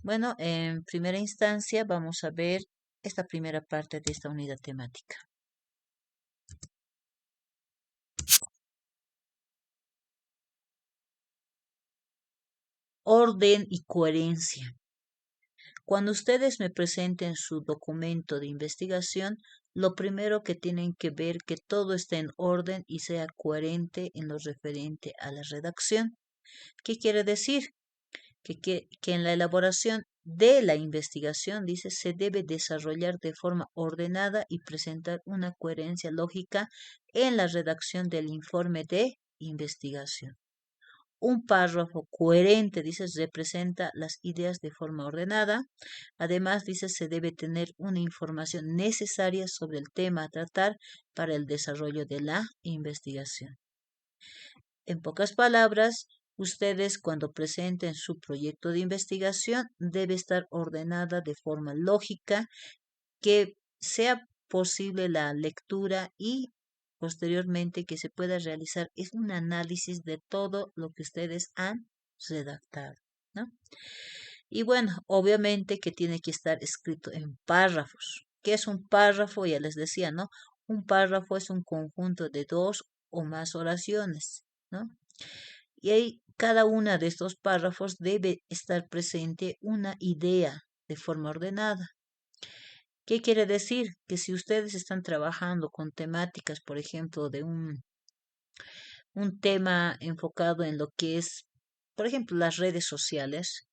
Bueno, en primera instancia vamos a ver esta primera parte de esta unidad temática. Orden y coherencia. Cuando ustedes me presenten su documento de investigación, lo primero que tienen que ver que todo esté en orden y sea coherente en lo referente a la redacción. ¿Qué quiere decir? Que en la elaboración de la investigación, dice, se debe desarrollar de forma ordenada y presentar una coherencia lógica en la redacción del informe de investigación. Un párrafo coherente, dice, representa las ideas de forma ordenada. Además, dice, se debe tener una información necesaria sobre el tema a tratar para el desarrollo de la investigación. En pocas palabras, ustedes cuando presenten su proyecto de investigación debe estar ordenada de forma lógica, que sea posible la lectura y posteriormente que se pueda realizar es un análisis de todo lo que ustedes han redactado, ¿no? Y bueno, obviamente que tiene que estar escrito en párrafos. ¿Qué es un párrafo? Ya les decía, ¿no? Un párrafo es un conjunto de dos o más oraciones, ¿no? Y ahí cada una de estos párrafos debe estar presente una idea de forma ordenada. ¿Qué quiere decir? Que si ustedes están trabajando con temáticas, por ejemplo, de un tema enfocado en lo que es, por ejemplo, las redes sociales,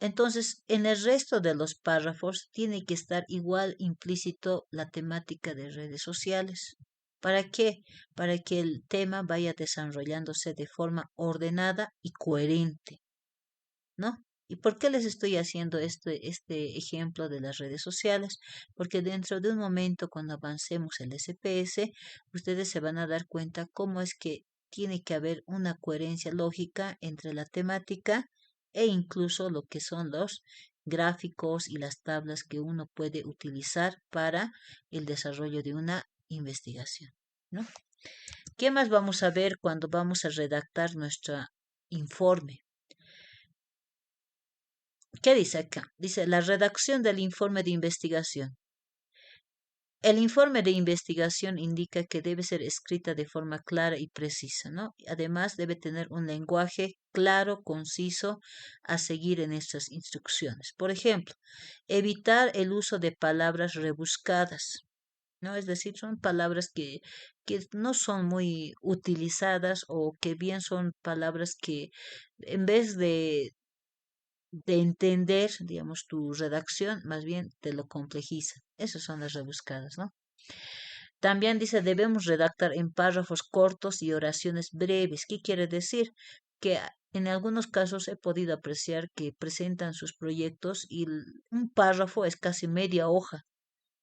entonces en el resto de los párrafos tiene que estar igual implícito la temática de redes sociales. ¿Para qué? Para que el tema vaya desarrollándose de forma ordenada y coherente, ¿no? ¿Y por qué les estoy haciendo este ejemplo de las redes sociales? Porque dentro de un momento, cuando avancemos el SPS, ustedes se van a dar cuenta cómo es que tiene que haber una coherencia lógica entre la temática e incluso lo que son los gráficos y las tablas que uno puede utilizar para el desarrollo de una investigación, ¿no? ¿Qué más vamos a ver cuando vamos a redactar nuestro informe? ¿Qué dice acá? Dice la redacción del informe de investigación. El informe de investigación indica que debe ser escrita de forma clara y precisa, ¿no? Además, debe tener un lenguaje claro, conciso, a seguir en estas instrucciones. Por ejemplo, evitar el uso de palabras rebuscadas, ¿no? Es decir, son palabras que no son muy utilizadas o que bien son palabras que en vez de entender, digamos, tu redacción, más bien te lo complejiza. Esas son las rebuscadas, ¿no? También dice, debemos redactar en párrafos cortos y oraciones breves. ¿Qué quiere decir? Que en algunos casos he podido apreciar que presentan sus proyectos y un párrafo es casi media hoja.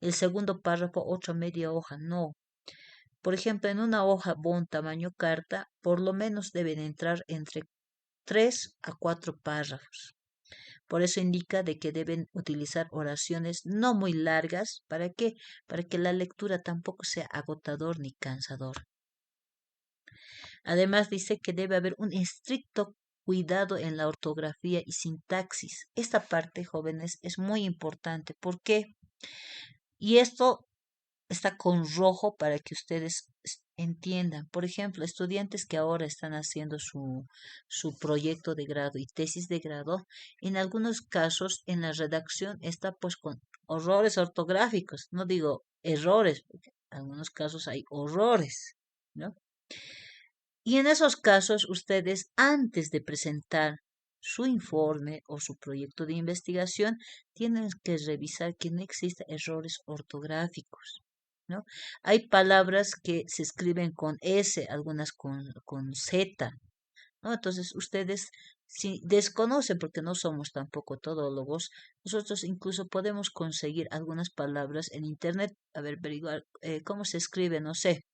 El segundo párrafo, otra media hoja. No. Por ejemplo, en una hoja bon tamaño carta, por lo menos deben entrar entre 3 a 4 párrafos. Por eso indica de que deben utilizar oraciones no muy largas. ¿Para qué? Para que la lectura tampoco sea agotador ni cansador. Además dice que debe haber un estricto cuidado en la ortografía y sintaxis. Esta parte, jóvenes, es muy importante. ¿Por qué? Y esto está con rojo para que ustedes entiendan. Por ejemplo, estudiantes que ahora están haciendo su proyecto de grado y tesis de grado, en algunos casos en la redacción está pues con horrores ortográficos. No digo errores, porque en algunos casos hay horrores, ¿no? Y en esos casos ustedes antes de presentar su informe o su proyecto de investigación tienen que revisar que no exista errores ortográficos, ¿no? Hay palabras que se escriben con S, algunas con Z, ¿no? Entonces ustedes si desconocen, porque no somos tampoco todólogos, nosotros incluso podemos conseguir algunas palabras en internet, a ver, averiguar cómo se escribe, no sé.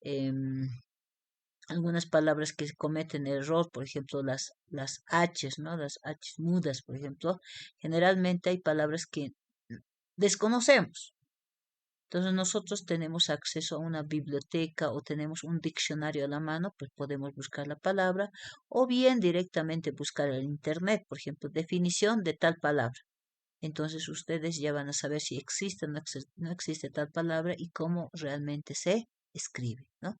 em, Algunas palabras que cometen error, por ejemplo, las H's, ¿no? Las H's mudas, por ejemplo. Generalmente hay palabras que desconocemos. Entonces nosotros tenemos acceso a una biblioteca o tenemos un diccionario a la mano, pues podemos buscar la palabra o bien directamente buscar en internet, por ejemplo, definición de tal palabra. Entonces ustedes ya van a saber si existe o no existe tal palabra y cómo realmente se escribe, ¿no?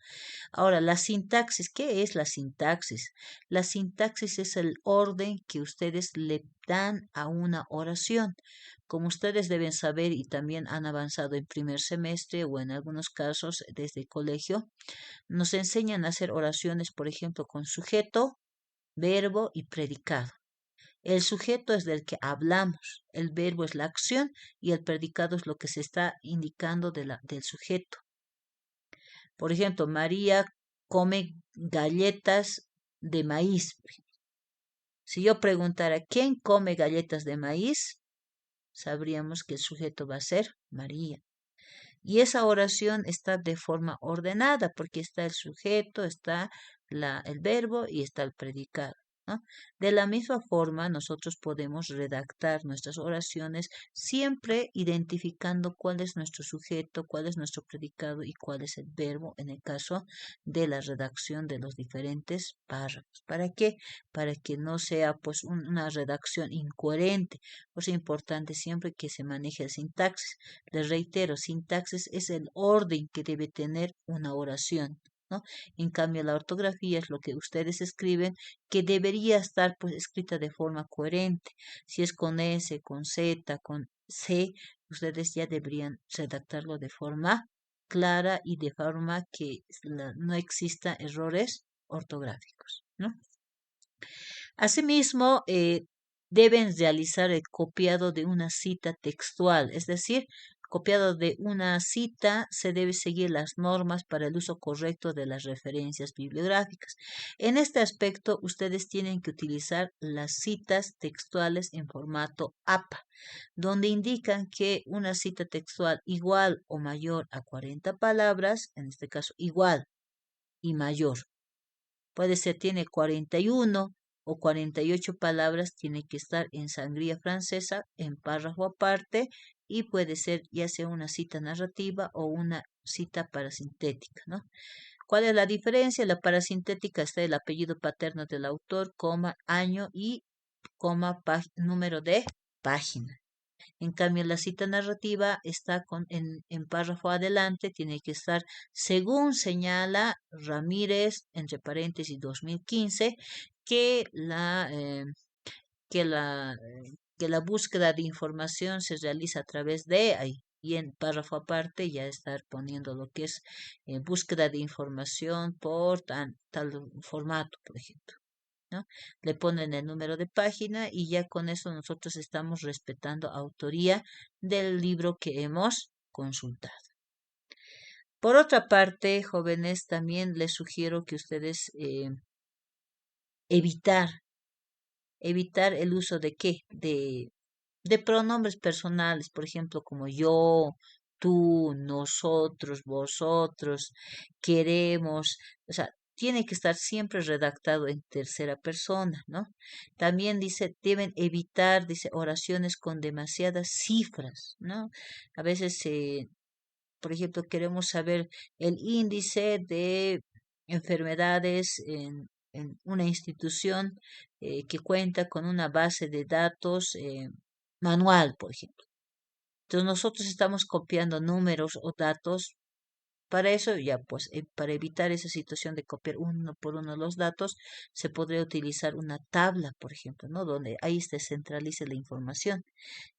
Ahora, la sintaxis, ¿qué es la sintaxis? La sintaxis es el orden que ustedes le dan a una oración. Como ustedes deben saber y también han avanzado en primer semestre o en algunos casos desde el colegio, nos enseñan a hacer oraciones, por ejemplo, con sujeto, verbo y predicado. El sujeto es del que hablamos, el verbo es la acción y el predicado es lo que se está indicando del sujeto. Por ejemplo, María come galletas de maíz. Si yo preguntara, ¿quién come galletas de maíz? Sabríamos que el sujeto va a ser María. Y esa oración está de forma ordenada porque está el sujeto, está el verbo y está el predicado, ¿no? De la misma forma, nosotros podemos redactar nuestras oraciones siempre identificando cuál es nuestro sujeto, cuál es nuestro predicado y cuál es el verbo en el caso de la redacción de los diferentes párrafos. ¿Para qué? Para que no sea pues una redacción incoherente. Pues es importante siempre que se maneje el sintaxis. Les reitero, sintaxis es el orden que debe tener una oración, ¿no? En cambio, la ortografía es lo que ustedes escriben, que debería estar pues escrita de forma coherente. Si es con S, con Z, con C, ustedes ya deberían redactarlo de forma clara y de forma que no exista errores ortográficos, ¿no? Asimismo, deben realizar el copiado de una cita textual, es decir, copiado de una cita se debe seguir las normas para el uso correcto de las referencias bibliográficas. En este aspecto, ustedes tienen que utilizar las citas textuales en formato APA, donde indican que una cita textual igual o mayor a 40 palabras, en este caso igual y mayor. Puede ser, tiene 41 o 48 palabras, tiene que estar en sangría francesa, en párrafo aparte, y puede ser ya sea una cita narrativa o una cita parasintética, ¿no? ¿Cuál es la diferencia? La parasintética está el apellido paterno del autor, coma, año y coma, número de página. En cambio, la cita narrativa está en párrafo adelante, tiene que estar según señala Ramírez, entre paréntesis 2015, que que la, que la búsqueda de información se realiza a través de ahí. Y en párrafo aparte ya estar poniendo lo que es búsqueda de información por tal formato, por ejemplo, ¿no? Le ponen el número de página y ya con eso nosotros estamos respetando autoría del libro que hemos consultado. Por otra parte, jóvenes, también les sugiero que ustedes evitar, evitar el uso de qué, de pronombres personales, por ejemplo, como yo, tú, nosotros, vosotros, queremos, o sea, tiene que estar siempre redactado en tercera persona, ¿no? También dice, deben evitar, dice, oraciones con demasiadas cifras, ¿no? A veces, por ejemplo, queremos saber el índice de enfermedades en una institución que cuenta con una base de datos manual, por ejemplo. Entonces nosotros estamos copiando números o datos. Para eso, ya pues, para evitar esa situación de copiar uno por uno los datos, se podría utilizar una tabla, por ejemplo, ¿no? Donde ahí se centralice la información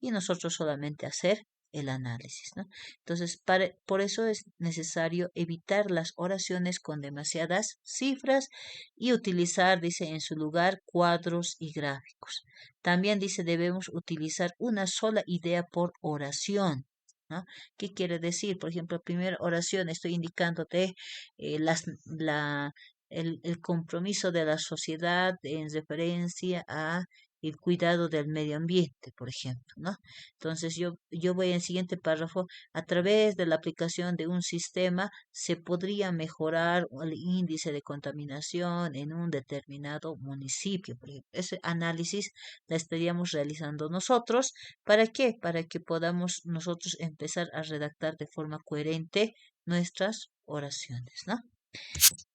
y nosotros solamente hacer el análisis, ¿no? Entonces, por eso es necesario evitar las oraciones con demasiadas cifras y utilizar, dice, en su lugar cuadros y gráficos. También dice, debemos utilizar una sola idea por oración, ¿no? ¿Qué quiere decir? Por ejemplo, primera oración, estoy indicándote el compromiso de la sociedad en referencia a el cuidado del medio ambiente, por ejemplo, ¿no? Entonces yo voy en el siguiente párrafo, a través de la aplicación de un sistema se podría mejorar el índice de contaminación en un determinado municipio. Por ejemplo, ese análisis la estaríamos realizando nosotros. ¿Para qué? Para que podamos nosotros empezar a redactar de forma coherente nuestras oraciones, ¿no?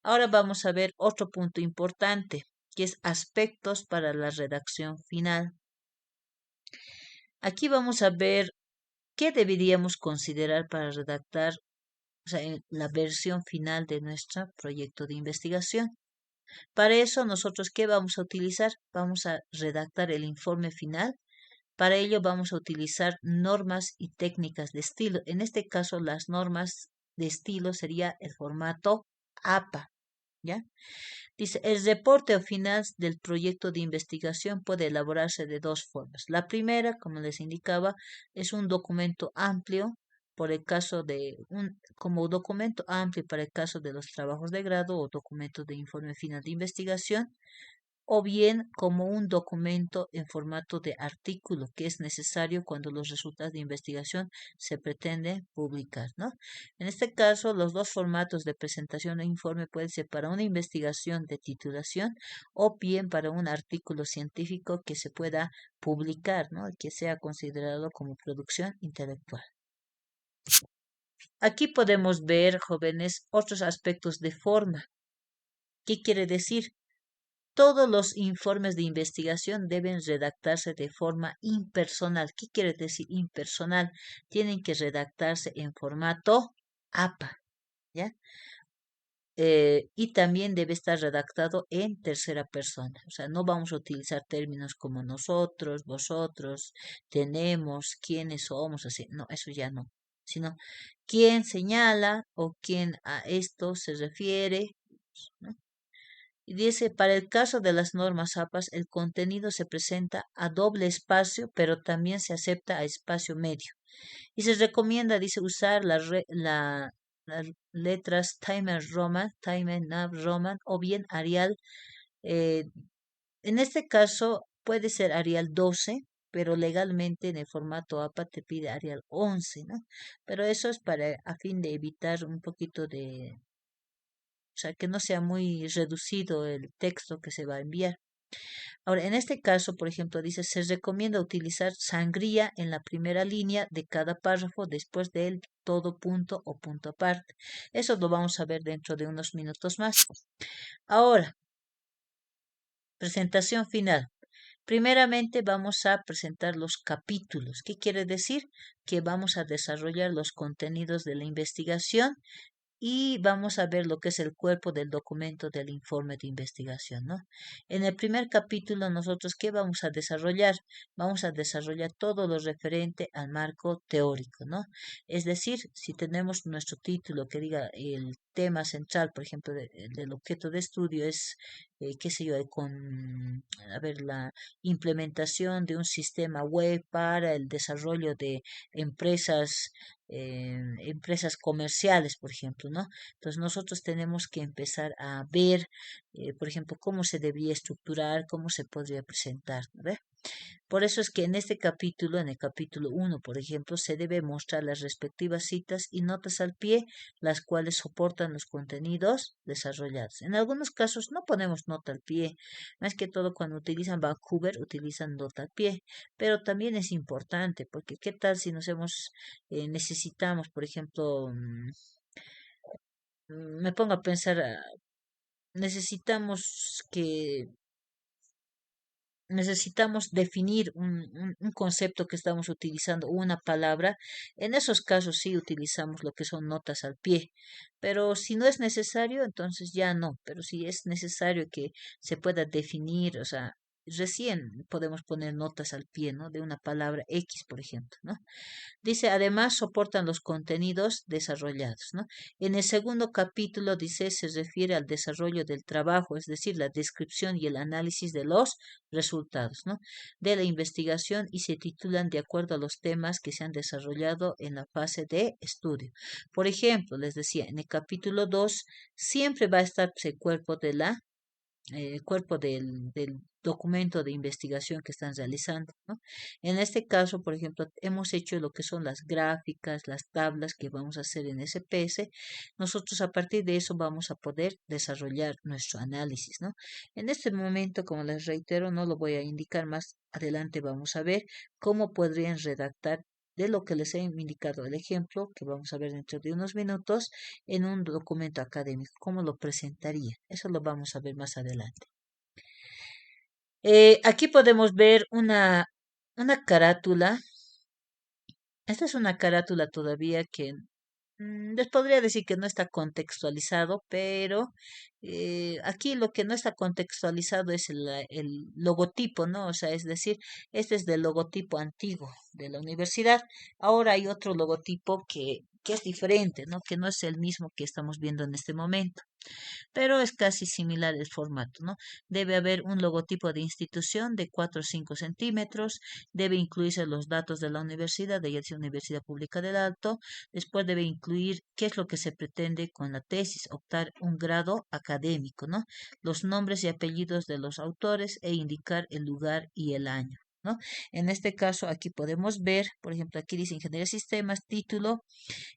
Ahora vamos a ver otro punto importante, que es aspectos para la redacción final. Aquí vamos a ver qué deberíamos considerar para redactar, o sea, en la versión final de nuestro proyecto de investigación. Para eso, nosotros, ¿qué vamos a utilizar? Vamos a redactar el informe final. Para ello vamos a utilizar normas y técnicas de estilo. En este caso, las normas de estilo sería el formato APA, ¿ya? Dice, el reporte final del proyecto de investigación puede elaborarse de dos formas. La primera, como les indicaba, es un documento amplio por el caso de como documento amplio para el caso de los trabajos de grado o documentos de informe final de investigación, o bien como un documento en formato de artículo que es necesario cuando los resultados de investigación se pretende publicar, ¿no? En este caso, los dos formatos de presentación e informe pueden ser para una investigación de titulación o bien para un artículo científico que se pueda publicar, ¿no? Que sea considerado como producción intelectual. Aquí podemos ver, jóvenes, otros aspectos de forma. ¿Qué quiere decir? Todos los informes de investigación deben redactarse de forma impersonal. ¿Qué quiere decir impersonal? Tienen que redactarse en formato APA, ¿ya? Y también debe estar redactado en tercera persona. O sea, no vamos a utilizar términos como nosotros, vosotros, tenemos, quiénes somos, así. No, eso ya no. Sino quién señala o quién a esto se refiere, ¿no? Y dice, para el caso de las normas APAS, el contenido se presenta a doble espacio, pero también se acepta a espacio medio. Y se recomienda, dice, usar las letras Times Nav Roman o bien Arial. eh, en este caso puede ser Arial 12, pero legalmente en el formato APA te pide Arial 11, ¿no? Pero eso es para a fin de evitar un poquito de, o sea, que no sea muy reducido el texto que se va a enviar. Ahora, en este caso, por ejemplo, dice, se recomienda utilizar sangría en la primera línea de cada párrafo después del todo punto o punto aparte. Eso lo vamos a ver dentro de unos minutos más. Ahora, presentación final. Primeramente vamos a presentar los capítulos. ¿Qué quiere decir? Que vamos a desarrollar los contenidos de la investigación y vamos a ver lo que es el cuerpo del documento del informe de investigación, ¿no? En el primer capítulo, nosotros, ¿qué vamos a desarrollar? Vamos a desarrollar todo lo referente al marco teórico, ¿no? Es decir, si tenemos nuestro título que diga el tema central, por ejemplo, del objeto de estudio es, qué sé yo, a ver, la implementación de un sistema web para el desarrollo de empresas empresas comerciales, por ejemplo, ¿no? Entonces nosotros tenemos que empezar a ver, por ejemplo, cómo se debería estructurar, cómo se podría presentar, ¿no ve? Por eso es que en este capítulo, en el capítulo 1, por ejemplo, se debe mostrar las respectivas citas y notas al pie, las cuales soportan los contenidos desarrollados. En algunos casos no ponemos nota al pie, más que todo cuando utilizan Vancouver, utilizan nota al pie, pero también es importante, porque ¿qué tal si necesitamos, por ejemplo, me pongo a pensar, necesitamos que necesitamos definir un concepto que estamos utilizando, una palabra. En esos casos sí utilizamos lo que son notas al pie, pero si no es necesario, entonces ya no. Pero si es necesario que se pueda definir, o sea, recién podemos poner notas al pie, ¿no? De una palabra X, por ejemplo, ¿no? Dice, además soportan los contenidos desarrollados, ¿no? En el segundo capítulo, dice, se refiere al desarrollo del trabajo, es decir, la descripción y el análisis de los resultados, ¿no? De la investigación y se titulan de acuerdo a los temas que se han desarrollado en la fase de estudio. Por ejemplo, les decía, en el capítulo 2 siempre va a estar el cuerpo de la cuerpo del documento de investigación que están realizando, ¿no? En este caso, por ejemplo, hemos hecho lo que son las gráficas, las tablas que vamos a hacer en SPS. Nosotros a partir de eso vamos a poder desarrollar nuestro análisis, ¿no? En este momento, como les reitero, no lo voy a indicar más adelante, vamos a ver cómo podrían redactar de lo que les he indicado el ejemplo, que vamos a ver dentro de unos minutos, en un documento académico, cómo lo presentaría. Eso lo vamos a ver más adelante. Aquí podemos ver una carátula. Esta es una carátula todavía que les podría decir que no está contextualizado, pero aquí lo que no está contextualizado es el logotipo, ¿no? O sea, es decir, este es del logotipo antiguo de la universidad. Ahora hay otro logotipo que es diferente, ¿no? Que no es el mismo que estamos viendo en este momento, pero es casi similar el formato, ¿no? Debe haber un logotipo de institución de 4 o 5 centímetros, debe incluirse los datos de la universidad, de ella es Universidad Pública del Alto, después debe incluir qué es lo que se pretende con la tesis, optar un grado académico, ¿no? Los nombres y apellidos de los autores e indicar el lugar y el año, ¿no? En este caso, aquí podemos ver, por ejemplo, aquí dice Ingeniería de Sistemas, título,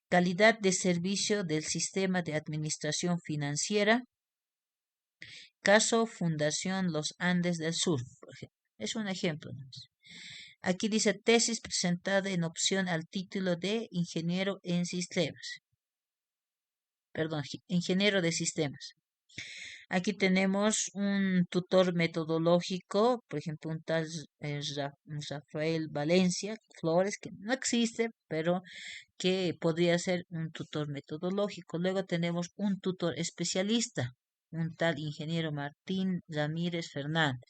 calidad de servicio del sistema de administración financiera, caso Fundación Los Andes del Sur, por ejemplo. Es un ejemplo, ¿no? Aquí dice tesis presentada en opción al título de ingeniero en sistemas. Perdón, ingeniero de sistemas. Aquí tenemos un tutor metodológico, por ejemplo, un tal Rafael Valencia Flores, que no existe, pero que podría ser un tutor metodológico. Luego tenemos un tutor especialista, un tal ingeniero Martín Ramírez Fernández,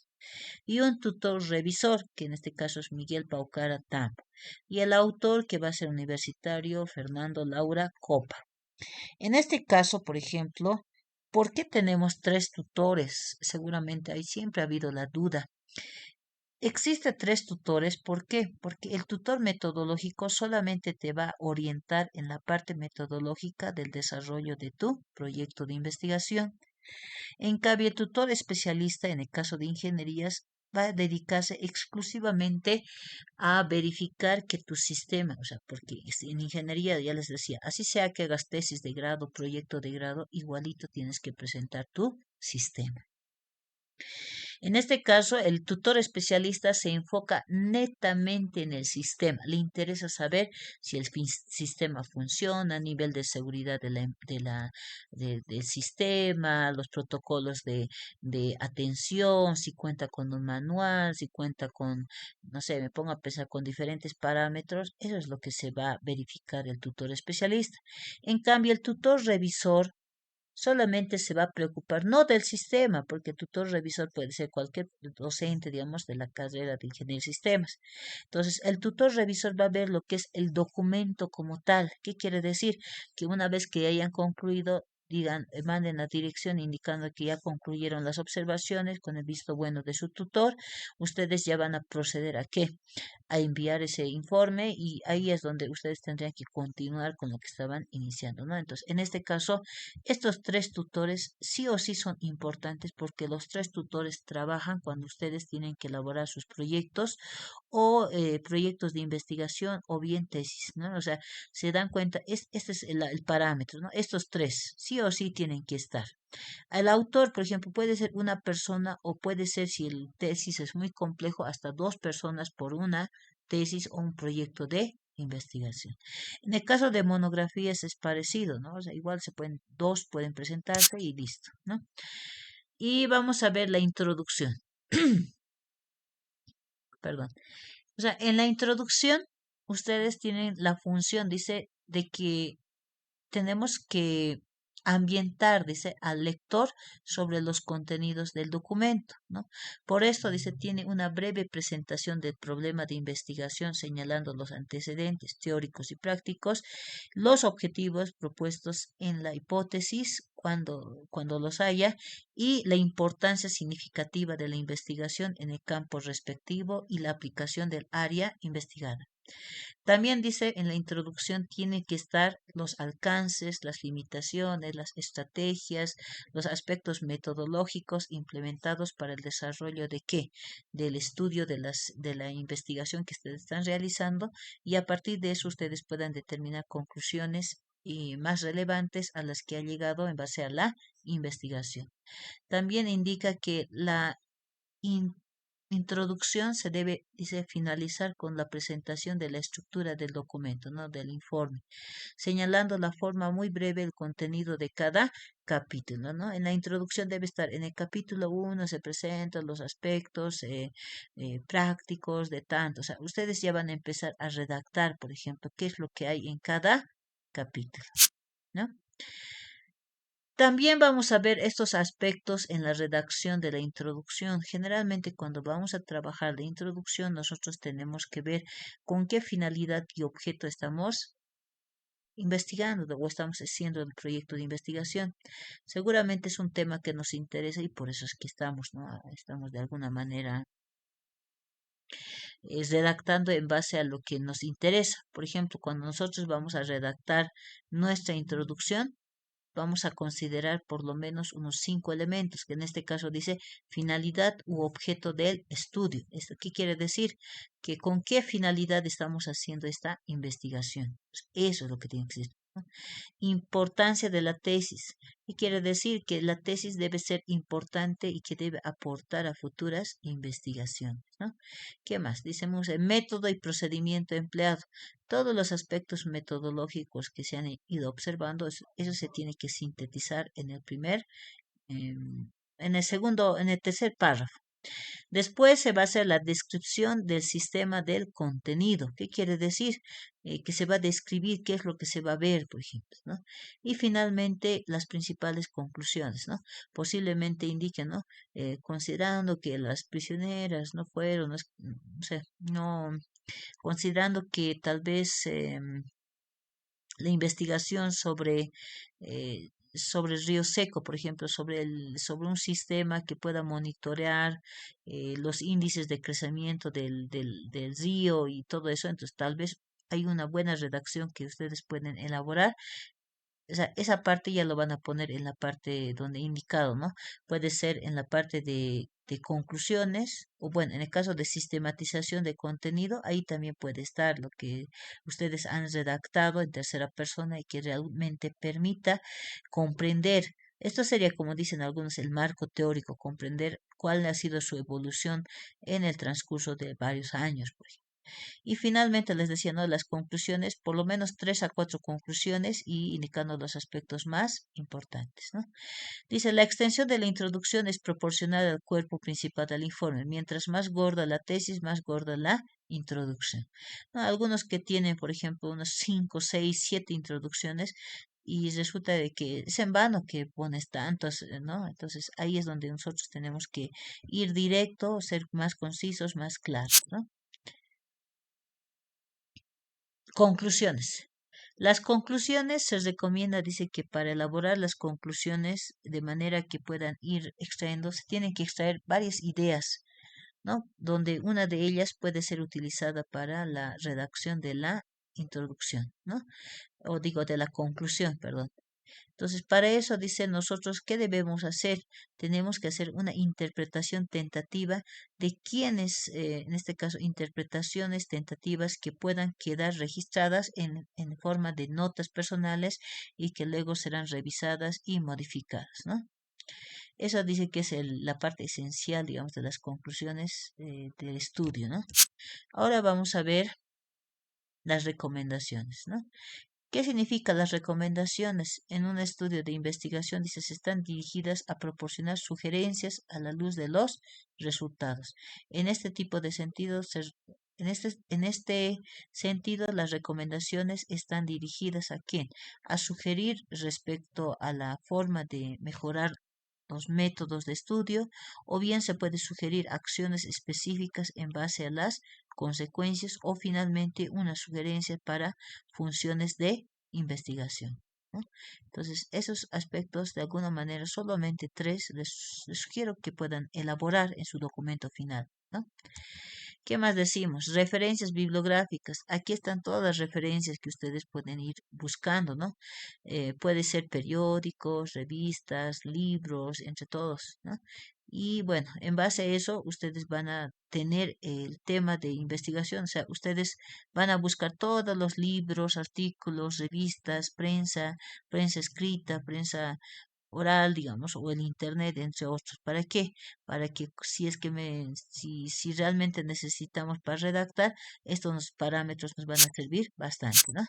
y un tutor revisor, que en este caso es Miguel Paucara Tambo, y el autor que va a ser universitario Fernando Laura Copa. En este caso, por ejemplo, ¿por qué tenemos tres tutores? Seguramente ahí siempre ha habido la duda. Existe tres tutores, ¿por qué? Porque el tutor metodológico solamente te va a orientar en la parte metodológica del desarrollo de tu proyecto de investigación. En cambio, el tutor especialista, en el caso de ingenierías, va a dedicarse exclusivamente a verificar que tu sistema, o sea, porque en ingeniería ya les decía, así sea que hagas tesis de grado, proyecto de grado, igualito tienes que presentar tu sistema. En este caso, el tutor especialista se enfoca netamente en el sistema. Le interesa saber si el sistema funciona, a nivel de seguridad del sistema, los protocolos de atención, si cuenta con un manual, si cuenta con, no sé, me pongo a pensar con diferentes parámetros. Eso es lo que se va a verificar el tutor especialista. En cambio, el tutor revisor solamente se va a preocupar no del sistema, porque el tutor revisor puede ser cualquier docente, digamos, de la carrera de ingeniería de sistemas. Entonces, el tutor revisor va a ver lo que es el documento como tal. ¿Qué quiere decir? Que una vez que hayan concluido, digan, manden la dirección indicando que ya concluyeron las observaciones con el visto bueno de su tutor, ustedes ya van a proceder a qué? A enviar ese informe, y ahí es donde ustedes tendrían que continuar con lo que estaban iniciando, ¿no? Entonces, en este caso, estos tres tutores sí o sí son importantes, porque los tres tutores trabajan cuando ustedes tienen que elaborar sus proyectos o proyectos de investigación o bien tesis, ¿no? O sea, se dan cuenta, este es el parámetro, ¿no? Estos tres sí o sí tienen que estar. El autor, por ejemplo, puede ser una persona, o puede ser, si el tesis es muy complejo, hasta dos personas por una tesis o un proyecto de investigación. En el caso de monografías es parecido, ¿no? O sea, igual dos pueden presentarse y listo, ¿no? Y vamos a ver la introducción. Perdón. O sea, en la introducción ustedes tienen la función, dice, de que tenemos que ambientar, dice, al lector sobre los contenidos del documento, ¿no? Por esto, dice, tiene una breve presentación del problema de investigación, señalando los antecedentes teóricos y prácticos, los objetivos propuestos en la hipótesis, cuando los haya, y la importancia significativa de la investigación en el campo respectivo y la aplicación del área investigada. También dice en la introducción tienen que estar los alcances, las limitaciones, las estrategias, los aspectos metodológicos implementados para el desarrollo de qué, del estudio de la investigación que ustedes están realizando, y a partir de eso ustedes puedan determinar conclusiones y más relevantes a las que ha llegado en base a la investigación. También indica que la in- introducción se debe, dice, finalizar con la presentación de la estructura del documento, ¿no? Del informe, señalando la forma muy breve el contenido de cada capítulo, ¿no? En la introducción debe estar, en el capítulo 1 se presentan los aspectos prácticos de tanto, o sea, ustedes ya van a empezar a redactar, por ejemplo, qué es lo que hay en cada capítulo, ¿no? También vamos a ver estos aspectos en la redacción de la introducción. Generalmente cuando vamos a trabajar la introducción, nosotros tenemos que ver con qué finalidad y objeto estamos investigando o estamos haciendo el proyecto de investigación. Seguramente es un tema que nos interesa y por eso es que estamos, ¿no? Estamos de alguna manera redactando en base a lo que nos interesa. Por ejemplo, cuando nosotros vamos a redactar nuestra introducción, vamos a considerar por lo menos unos 5 elementos, que en este caso dice finalidad u objeto del estudio. ¿Esto qué quiere decir? Que con qué finalidad estamos haciendo esta investigación. Eso es lo que tiene que decir. ¿No? Importancia de la tesis. Y quiere decir que la tesis debe ser importante y que debe aportar a futuras investigaciones, ¿no? ¿Qué más? Decimos el método y procedimiento empleado. Todos los aspectos metodológicos que se han ido observando, eso se tiene que sintetizar en el en el segundo, en el tercer párrafo. Después se va a hacer la descripción del sistema del contenido. ¿Qué quiere decir? Que se va a describir qué es lo que se va a ver, por ejemplo, ¿no? Y finalmente las principales conclusiones, ¿no? Posiblemente indiquen, ¿no? Considerando que las prisioneras no fueron, no sé, no, considerando que tal vez la investigación sobre el río seco, por ejemplo, sobre un sistema que pueda monitorear los índices de crecimiento del río y todo eso. Entonces, tal vez hay una buena redacción que ustedes pueden elaborar. O sea, esa parte ya lo van a poner en la parte donde he indicado, ¿no? Puede ser en la parte de conclusiones, o bueno, en el caso de sistematización de contenido, ahí también puede estar lo que ustedes han redactado en tercera persona y que realmente permita comprender. Esto sería, como dicen algunos, el marco teórico, comprender cuál ha sido su evolución en el transcurso de varios años, por ejemplo. Y finalmente les decía, ¿no? Las conclusiones, por lo menos 3 a 4 conclusiones y indicando los aspectos más importantes, ¿no? Dice, la extensión de la introducción es proporcional al cuerpo principal del informe. Mientras más gorda la tesis, más gorda la introducción. ¿No? Algunos que tienen, por ejemplo, unas 5, 6, 7 introducciones y resulta de que es en vano que pones tantos, ¿no? Entonces ahí es donde nosotros tenemos que ir directo, ser más concisos, más claros, ¿no? Conclusiones. Las conclusiones se recomienda, dice que para elaborar las conclusiones de manera que puedan ir extrayendo, se tienen que extraer varias ideas, ¿no? Donde una de ellas puede ser utilizada para la redacción de la introducción, ¿no? O digo, de la conclusión, perdón. Entonces, para eso dice nosotros, ¿qué debemos hacer? Tenemos que hacer una interpretación tentativa de quiénes, en este caso, interpretaciones tentativas que puedan quedar registradas en forma de notas personales y que luego serán revisadas y modificadas, ¿no? Eso dice que es la parte esencial, digamos, de las conclusiones del estudio, ¿no? Ahora vamos a ver las recomendaciones, ¿no? ¿Qué significa las recomendaciones? En un estudio de investigación, dice, se están dirigidas a proporcionar sugerencias a la luz de los resultados. En este tipo de sentido, en este sentido, las recomendaciones están dirigidas ¿a quién? A sugerir respecto a la forma de mejorar los métodos de estudio, o bien se puede sugerir acciones específicas en base a las consecuencias, o finalmente una sugerencia para funciones de investigación, ¿no? Entonces, esos aspectos, de alguna manera, solamente 3, les sugiero que puedan elaborar en su documento final, ¿no? ¿Qué más decimos? Referencias bibliográficas. Aquí están todas las referencias que ustedes pueden ir buscando, ¿no? Puede ser periódicos, revistas, libros, entre todos, ¿no? Y bueno, en base a eso, ustedes van a tener el tema de investigación, o sea, ustedes van a buscar todos los libros, artículos, revistas, prensa escrita, prensa oral, digamos, o el internet, entre otros. ¿Para qué? Para que si es que si realmente necesitamos para redactar, estos parámetros nos van a servir bastante, ¿no?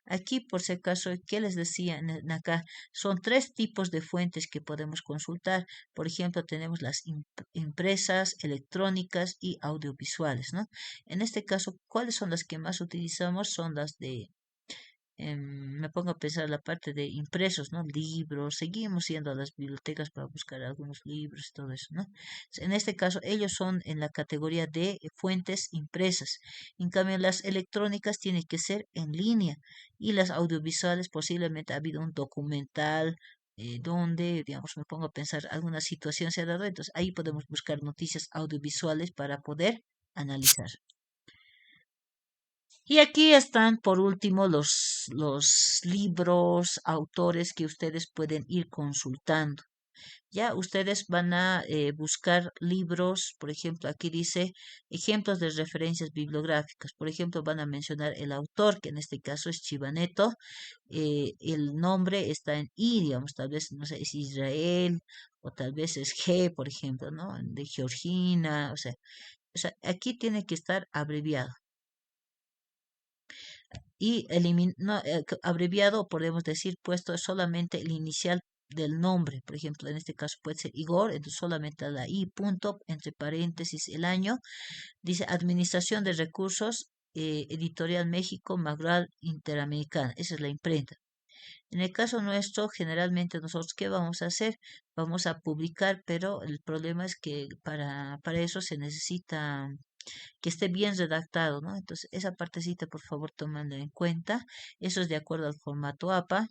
Aquí, por si acaso, ¿qué les decía acá? Son tres tipos de fuentes que podemos consultar. Por ejemplo, tenemos las impresas, electrónicas y audiovisuales, ¿no? En este caso, ¿cuáles son las que más utilizamos? Son las de me pongo a pensar la parte de impresos, ¿no? Libros, seguimos yendo a las bibliotecas para buscar algunos libros y todo eso, ¿no? En este caso, ellos son en la categoría de fuentes impresas. En cambio, las electrónicas tienen que ser en línea y las audiovisuales posiblemente ha habido un documental donde, digamos, me pongo a pensar alguna situación se ha dado, entonces ahí podemos buscar noticias audiovisuales para poder analizar. Y aquí están, por último, los libros, autores que ustedes pueden ir consultando. Ya ustedes van a buscar libros, por ejemplo, aquí dice ejemplos de referencias bibliográficas. Por ejemplo, van a mencionar el autor, que en este caso es Chivaneto. El nombre está en I, digamos, tal vez, no sé, es Israel, o tal vez es G, por ejemplo, ¿no? De Georgina, o sea, aquí tiene que estar abreviado y no, abreviado podemos decir puesto solamente el inicial del nombre. Por ejemplo, en este caso puede ser Igor, entonces solamente la I punto, entre paréntesis el año. Dice Administración de Recursos, Editorial México, Magral Interamericana. Esa es la imprenta. En el caso nuestro, generalmente nosotros, ¿qué vamos a hacer? Vamos a publicar, pero el problema es que para eso se necesita que esté bien redactado, ¿no? Entonces, esa partecita, por favor, tomando en cuenta. Eso es de acuerdo al formato APA.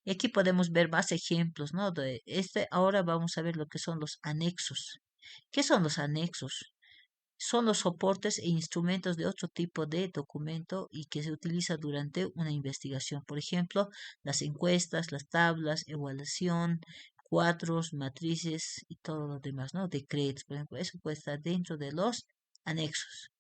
Y aquí podemos ver más ejemplos, ¿no? Ahora vamos a ver lo que son los anexos. ¿Qué son los anexos? Son los soportes e instrumentos de otro tipo de documento y que se utiliza durante una investigación. Por ejemplo, las encuestas, las tablas, evaluación, cuadros, matrices y todo lo demás, ¿no? Decretos, por ejemplo, eso puede estar dentro de los anexos.